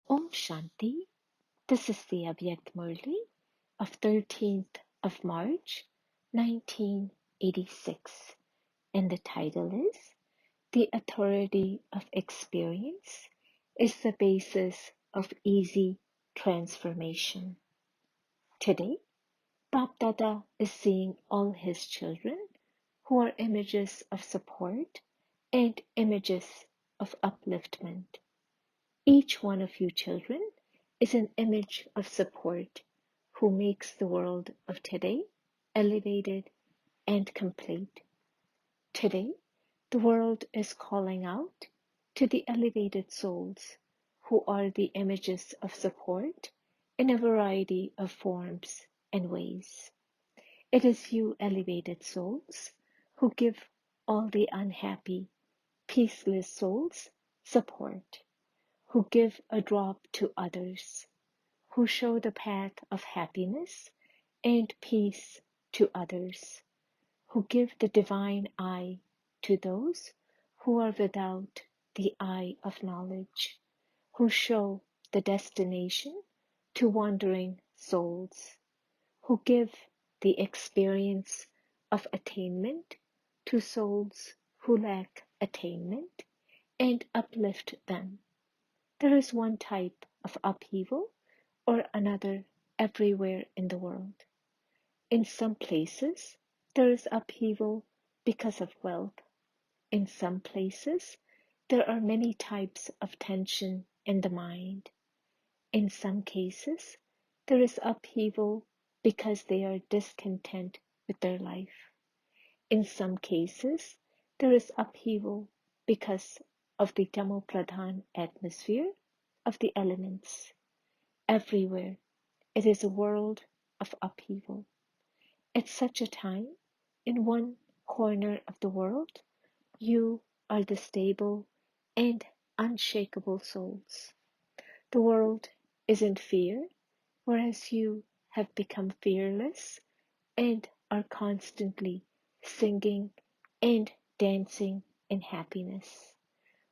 Om Shanti. This is the Avyakt Murli of 13th of March, 1986. And the title is The Authority of Experience is the Basis of Easy Transformation. Today, Bap Dada is seeing all his children who are images of support and images of upliftment. Each one of you children is an image of support who makes the world of today elevated and complete. Today, the world is calling out to the elevated souls who are the images of support in a variety of forms and ways. It is you elevated souls who give all the unhappy, peaceless souls support, who give a drop to others, who show the path of happiness and peace to others, who give the divine eye to those who are without the eye of knowledge, who show the destination to wandering souls, who give the experience of attainment to souls who lack attainment and uplift them. There is one type of upheaval or another everywhere in the world. In some places, there is upheaval because of wealth. In some places, there are many types of tension in the mind. In some cases, there is upheaval because they are discontent with their life. In some cases, there is upheaval because of the Tamopradhan atmosphere of the elements. Everywhere, it is a world of upheaval. At such a time, in one corner of the world, you are the stable and unshakable souls. The world is in fear, whereas you have become fearless and are constantly singing and dancing in happiness.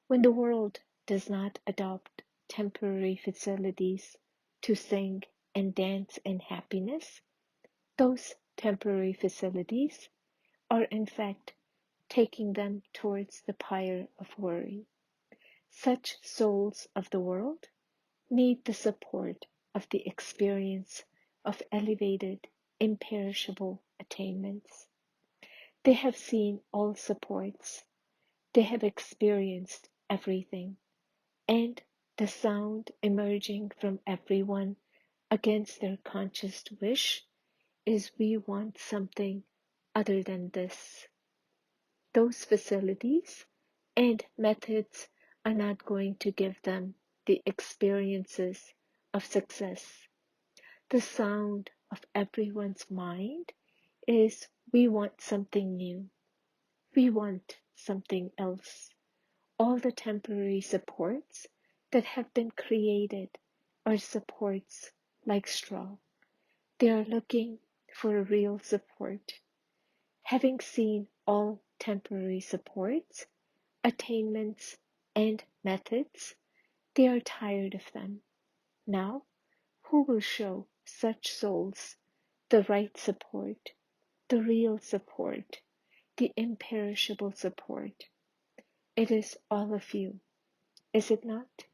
When the world does not adopt temporary facilities to sing and dance in happiness, those temporary facilities are in fact taking them towards the pyre of worry. Such souls of the world need the support of the experience of elevated, imperishable attainments. They have seen all supports. They have experienced everything, and the sound emerging from everyone against their conscious wish is we want something other than this. Those facilities and methods are not going to give them the experiences of success. The sound of everyone's mind is we want something new. We want something else. All the temporary supports that have been created are supports like straw. They are looking for a real support. Having seen all temporary supports, attainments, and methods, they are tired of them. Now, who will show such souls the right support, the real support, the imperishable support? It is all of you, is it not?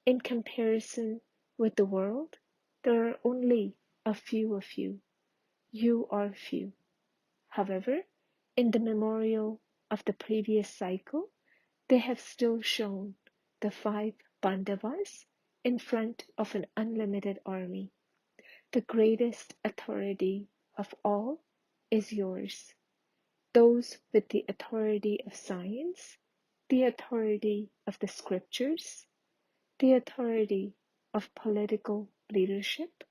In comparison with the world, there are only a few of you. You are few. However, in the memorial of the previous cycle, they have still shown the 5 Pandavas in front of an unlimited army. The greatest authority of all is yours. Those with the authority of science, the authority of the scriptures, the authority of political leadership,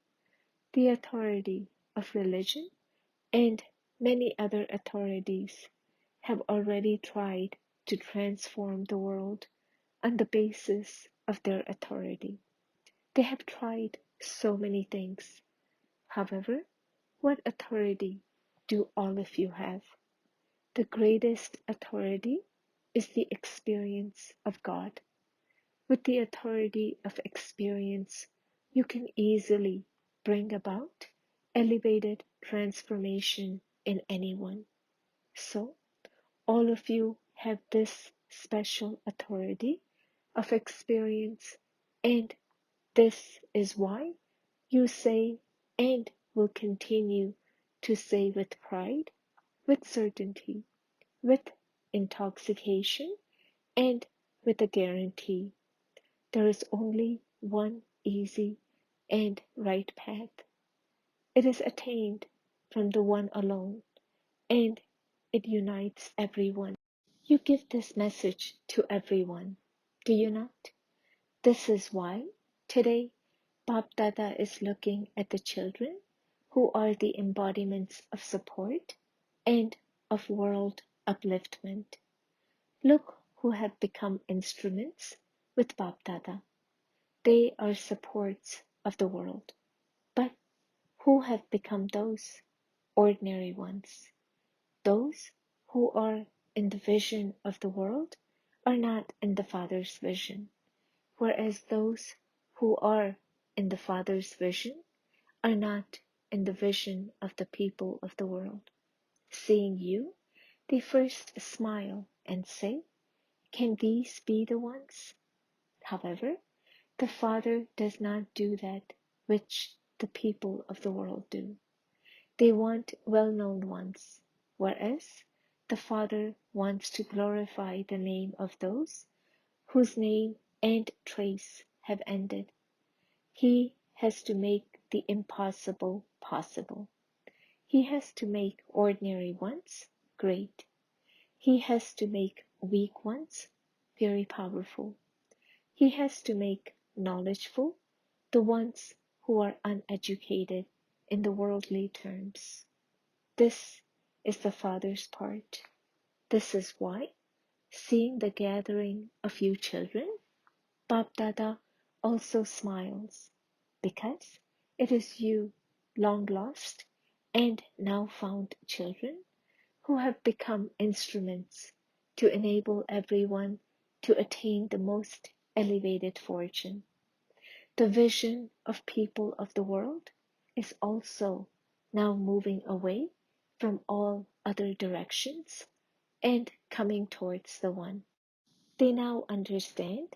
the authority of religion, and many other authorities have already tried to transform the world on the basis of their authority. They have tried so many things. However, what authority do all of you have? The greatest authority is the experience of God, With the authority of experience, you can easily bring about elevated transformation in anyone. So, all of you have this special authority of experience, and this is why you say and will continue to say with pride, with certainty, with intoxication, and with a guarantee. There is only one easy and right path. It is attained from the one alone, and it unites everyone. You give this message to everyone, do you not? This is why today Bap Dada is looking at the children who are the embodiments of support and of world upliftment. Look who have become instruments with Bap Dada. They are supports of the world. But who have become those ordinary ones? Those who are in the vision of the world are not in the Father's vision, whereas those who are in the Father's vision are not in the vision of the people of the world. Seeing you, they first smile and say, "Can these be the ones?" However, the Father does not do that which the people of the world do. They want well-known ones, whereas the Father wants to glorify the name of those whose name and trace have ended. He has to make the impossible possible. He has to make ordinary ones great. He has to make weak ones very powerful. He has to make knowledgeful the ones who are uneducated in the worldly terms. This is the Father's part. This is why, seeing the gathering of you children, Bap Dada also smiles, because it is you, long lost and now found children, who have become instruments to enable everyone to attain the most elevated fortune. The vision of people of the world is also now moving away from all other directions and coming towards the one. They now understand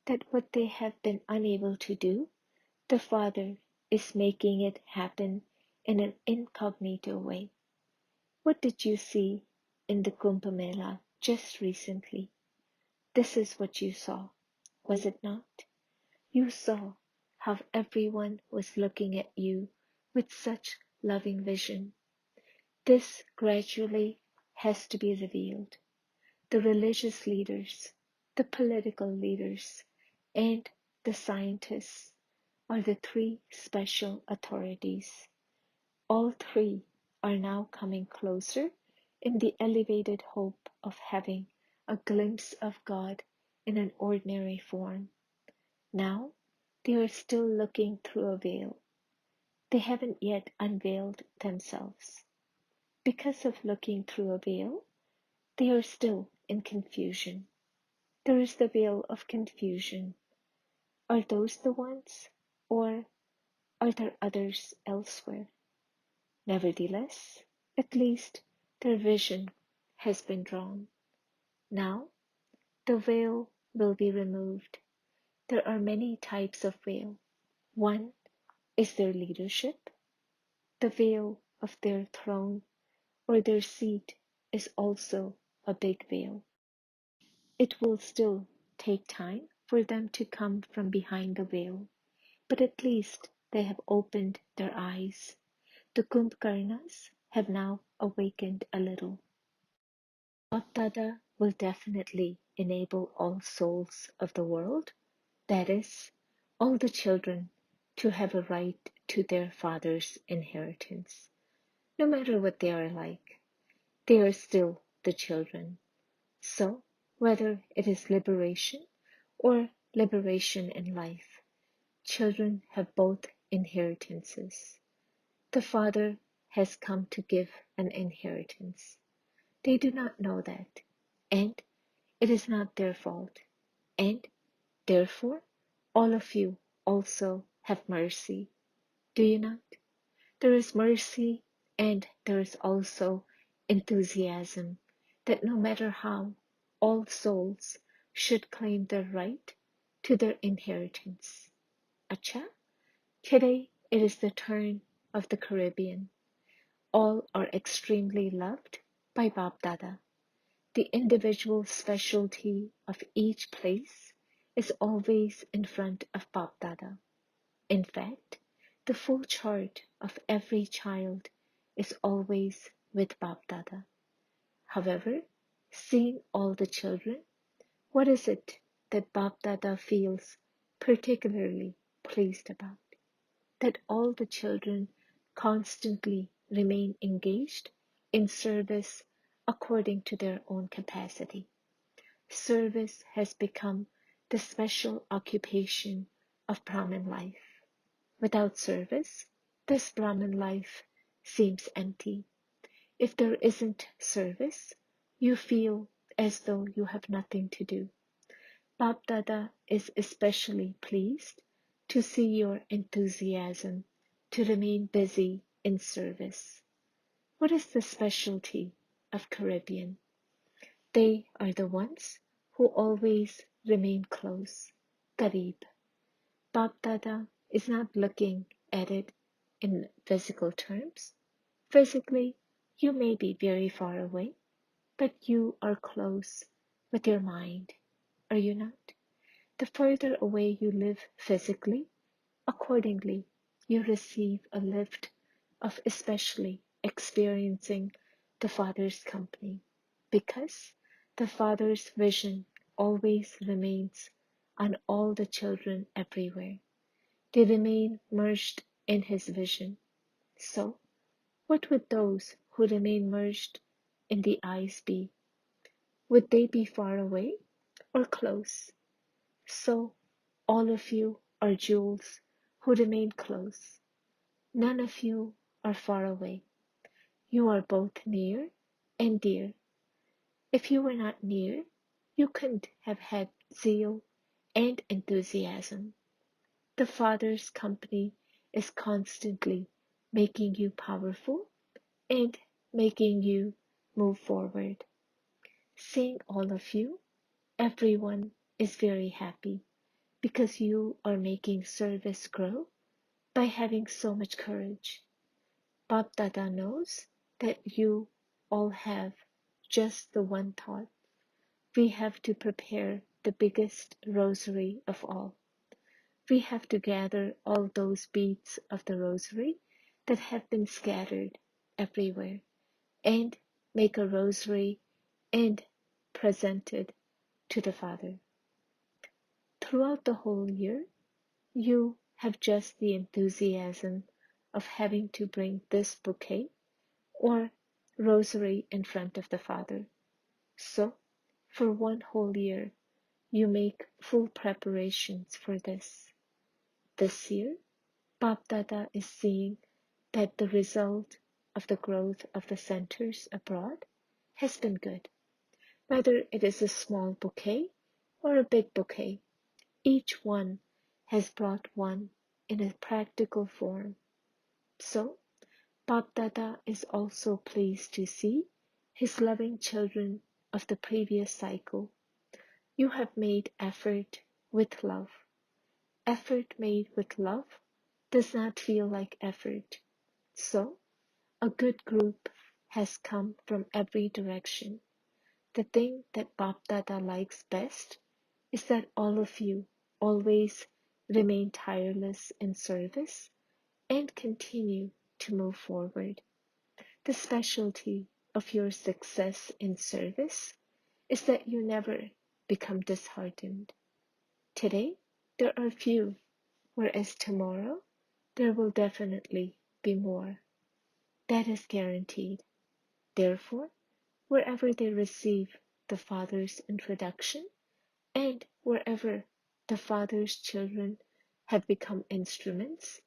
that what they have been unable to do, the Father is making it happen in an incognito way. What did you see in the Kumbh Mela just recently? This is what you saw, was it not? You saw how everyone was looking at you with such loving vision. This gradually has to be revealed. The religious leaders, the political leaders, and the scientists are the three special authorities. All three are now coming closer in the elevated hope of having a glimpse of God in an ordinary form. Now they are still looking through a veil. They haven't yet unveiled themselves. Because of looking through a veil, they are still in confusion. There is the veil of confusion. Are those the ones, or are there others elsewhere? Nevertheless, at least their vision has been drawn. Now the veil will be removed. There are many types of veil. One is their leadership. The veil of their throne or their seat is also a big veil. It will still take time for them to come from behind the veil, but at least they have opened their eyes. The Kumbhkarnas have now awakened a little. Bapdada will definitely enable all souls of the world, that is, all the children, to have a right to their father's inheritance. No matter what they are like, they are still the children. So, whether it is liberation or liberation in life, children have both inheritances. The Father has come to give an inheritance. They do not know that, and it is not their fault, and Therefore, all of you also have mercy. Do you not? There is mercy and there is also enthusiasm that no matter how, all souls should claim their right to their inheritance. Acha, today it is the turn of the Caribbean. All are extremely loved by Bab Dada. The individual specialty of each place is always in front of Bab Dada. In fact, the full chart of every child is always with Bab Dada. However, seeing all the children, what is it that Bab Dada feels particularly pleased about? That all the children constantly remain engaged in service according to their own capacity. Service has become the special occupation of Brahmin life. Without service, this Brahmin life seems empty. If there isn't service, you feel as though you have nothing to do. Bab Dada is especially pleased to see your enthusiasm to remain busy in service. What is the specialty of Caribbean? They are the ones who always remain close, Karib. Bab Dada is not looking at it in physical terms. Physically, you may be very far away, but you are close with your mind, are you not? The further away you live physically, accordingly, you receive a lift of especially experiencing the Father's company, because the Father's vision always remains on all the children everywhere. They remain merged in His vision. So, what would those who remain merged in the eyes be? Would they be far away or close? So, all of you are jewels who remain close. None of you are far away. You are both near and dear. If you were not near, you couldn't have had zeal and enthusiasm. The Father's company is constantly making you powerful and making you move forward. Seeing all of you, everyone is very happy because you are making service grow by having so much courage. Bab Dada knows that you all have just the one thought. We have to prepare the biggest rosary of all. We have to gather all those beads of the rosary that have been scattered everywhere and make a rosary and present it to the Father. Throughout the whole year, you have just the enthusiasm of having to bring this bouquet or rosary in front of the Father. So, for one whole year, you make full preparations for this. This year, Bab Dada is seeing that the result of the growth of the centers abroad has been good. Whether it is a small bouquet or a big bouquet, each one has brought one in a practical form. So, Bab Dada is also pleased to see his loving children of the previous cycle. You have made effort with love. Effort made with love does not feel like effort. So, a good group has come from every direction. The thing that Bab Dada likes best is that all of you always remain tireless in service and continue to move forward. The specialty of your success in service is that you never become disheartened. Today, there are few, whereas tomorrow, there will definitely be more. That is guaranteed. Therefore, wherever they receive the Father's introduction, and wherever the Father's children have become instruments,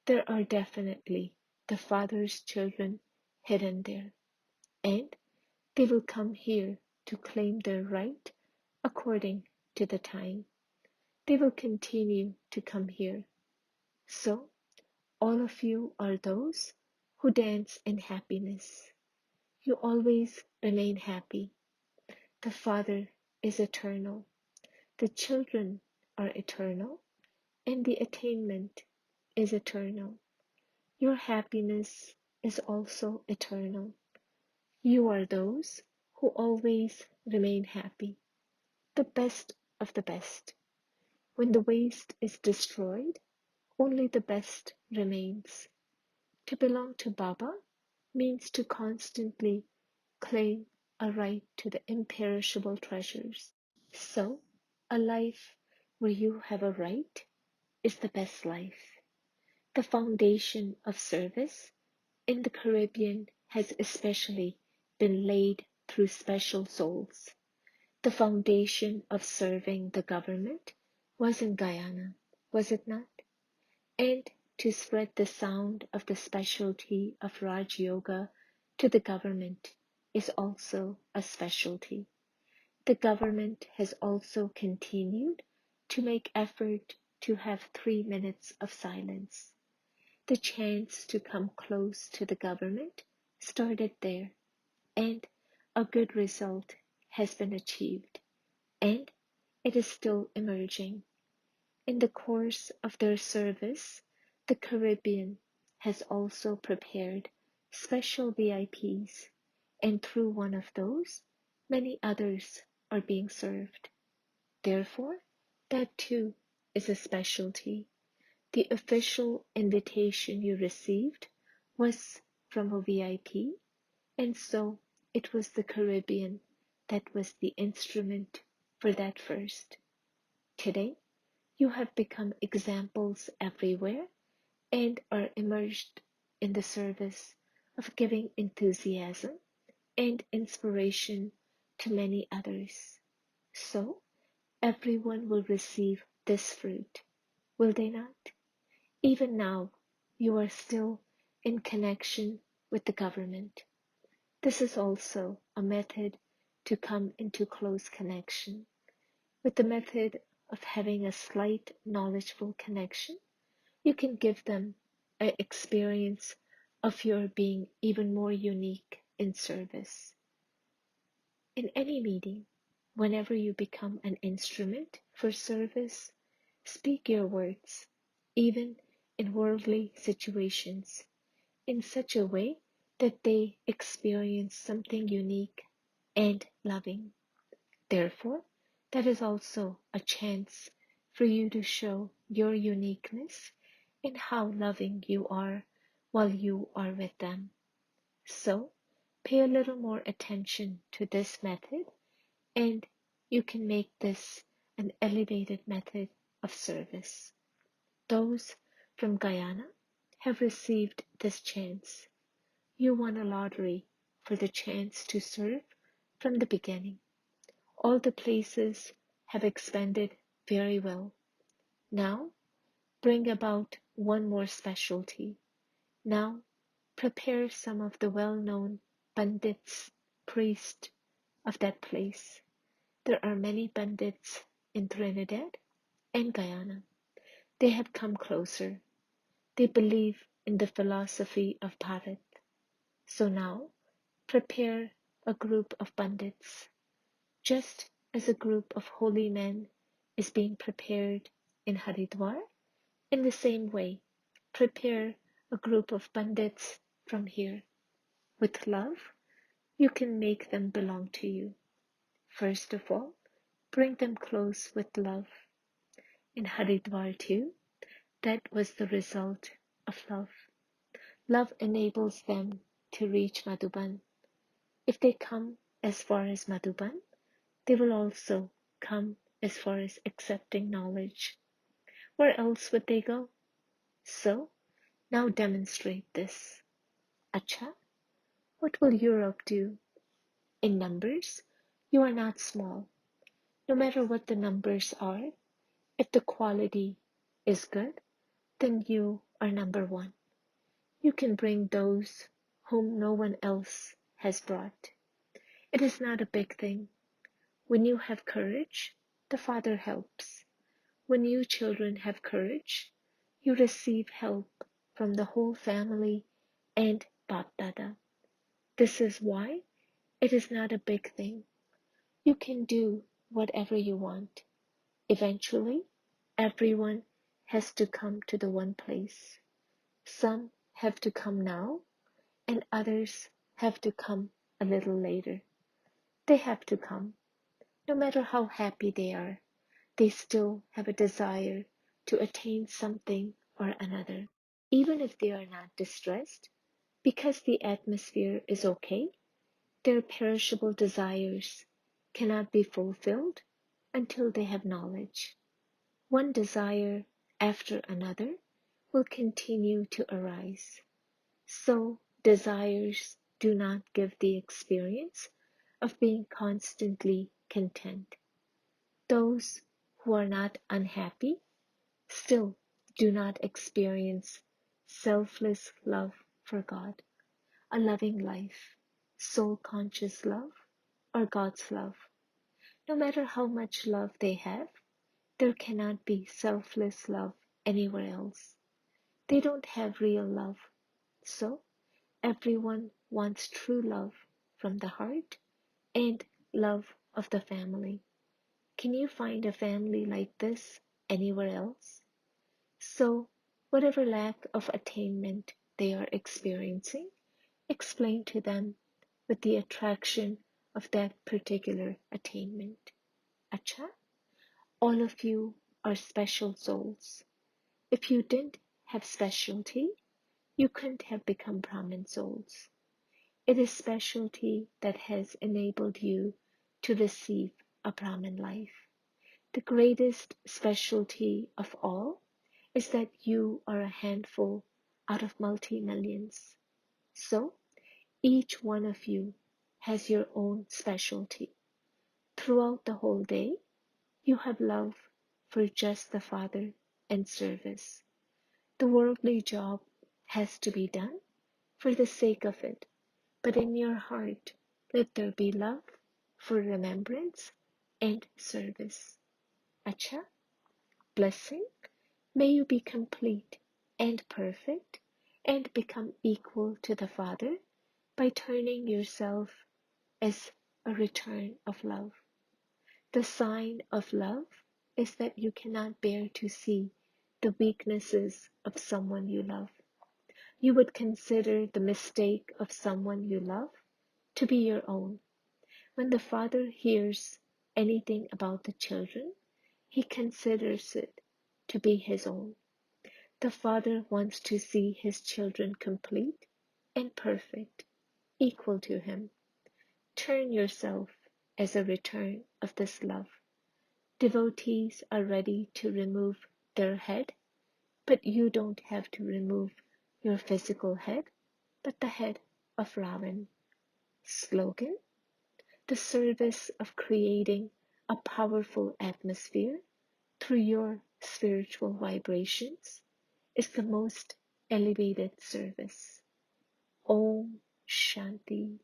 there are definitely the Father's children hidden there, and they will come here to claim their right according to the time. they will continue to come here. So, all of you are those who dance in happiness. You always remain happy. The Father is eternal. The children are eternal, and the attainment is eternal. Your happiness is also eternal. You are those who always remain happy, the best of the best. When the waste is destroyed, only the best remains. To belong to Baba means to constantly claim a right to the imperishable treasures. So, a life where you have a right is the best life. The foundation of service in the Caribbean has especially been laid through special souls. The foundation of serving the government was in Guyana, was it not? And to spread the sound of the specialty of Raj Yoga to the government is also a specialty. The government has also continued to make effort to have 3 minutes of silence. The chance to come close to the government started there, and a good result has been achieved, and it is still emerging. In the course of their service, the Caribbean has also prepared special VIPs, and through one of those, many others are being served. Therefore, that too is a specialty. The official invitation you received was from a VIP, and so it was the Caribbean that was the instrument for that first. Today, you have become examples everywhere and are immersed in the service of giving enthusiasm and inspiration to many others. So, everyone will receive this fruit, will they not? Even now, you are still in connection with the government. This is also a method to come into close connection. With the method of having a slight knowledgeful connection, you can give them an experience of your being even more unique in service. In any meeting, whenever you become an instrument for service, speak your words, even in worldly situations, in such a way that they experience something unique and loving. Therefore, that is also a chance for you to show your uniqueness in how loving you are while you are with them. So, pay a little more attention to this method, and you can make this an elevated method of service. Those from Guyana have received this chance. You won a lottery for the chance to serve from the beginning. All the places have expanded very well. Now, bring about one more specialty. Now, prepare some of the well-known pandits, priests of that place. There are many pandits in Trinidad and Guyana. They have come closer. They believe in the philosophy of Bharat. So now, prepare a group of pandits, just as a group of holy men is being prepared in Haridwar. In the same way, prepare a group of pandits from here. With love, you can make them belong to you. First of all, bring them close with love. In Haridwar too, that was the result of love. Love enables them to reach Madhuban. If they come as far as Madhuban, they will also come as far as accepting knowledge. Where else would they go? So, now demonstrate this. Acha, what will Europe do? In numbers, you are not small. No matter what the numbers are, if the quality is good, then you are number one. You can bring those whom no one else has brought. It is not a big thing. When you have courage, the Father helps. When you children have courage, you receive help from the whole family and Bap Dada. This is why it is not a big thing. You can do whatever you want. Eventually, everyone has to come to the one place. Some have to come now, and others have to come a little later. They have to come. No matter how happy they are, they still have a desire to attain something or another. Even if they are not distressed, because the atmosphere is okay, their perishable desires cannot be fulfilled until they have knowledge. One desire after another will continue to arise. So desires do not give the experience of being constantly content. Those who are not unhappy still do not experience selfless love for God, a loving life, soul-conscious love, or God's love. No matter how much love they have, there cannot be selfless love anywhere else. They don't have real love. So, everyone wants true love from the heart and love of the family. Can you find a family like this anywhere else? So, whatever lack of attainment they are experiencing, explain to them with the attraction of that particular attainment. Acha, all of you are special souls. If you didn't have specialty, you couldn't have become Brahmin souls. It is specialty that has enabled you to receive a Brahmin life. The greatest specialty of all is that you are a handful out of multi-millions. So, each one of you has your own specialty. Throughout the whole day, you have love for just the Father and service. The worldly job has to be done for the sake of it, but in your heart, let there be love for remembrance and service. Acha, blessing, may you be complete and perfect and become equal to the Father by turning yourself as a return of love. The sign of love is that you cannot bear to see the weaknesses of someone you love. You would consider the mistake of someone you love to be your own. When the father hears anything about the children, he considers it to be his own. The father wants to see his children complete and perfect, equal to him. Turn yourself as a return of this love. Devotees are ready to remove their head, but you don't have to remove your physical head, but the head of Ravan. Slogan: the service of creating a powerful atmosphere through your spiritual vibrations is the most elevated service. Om Shanti.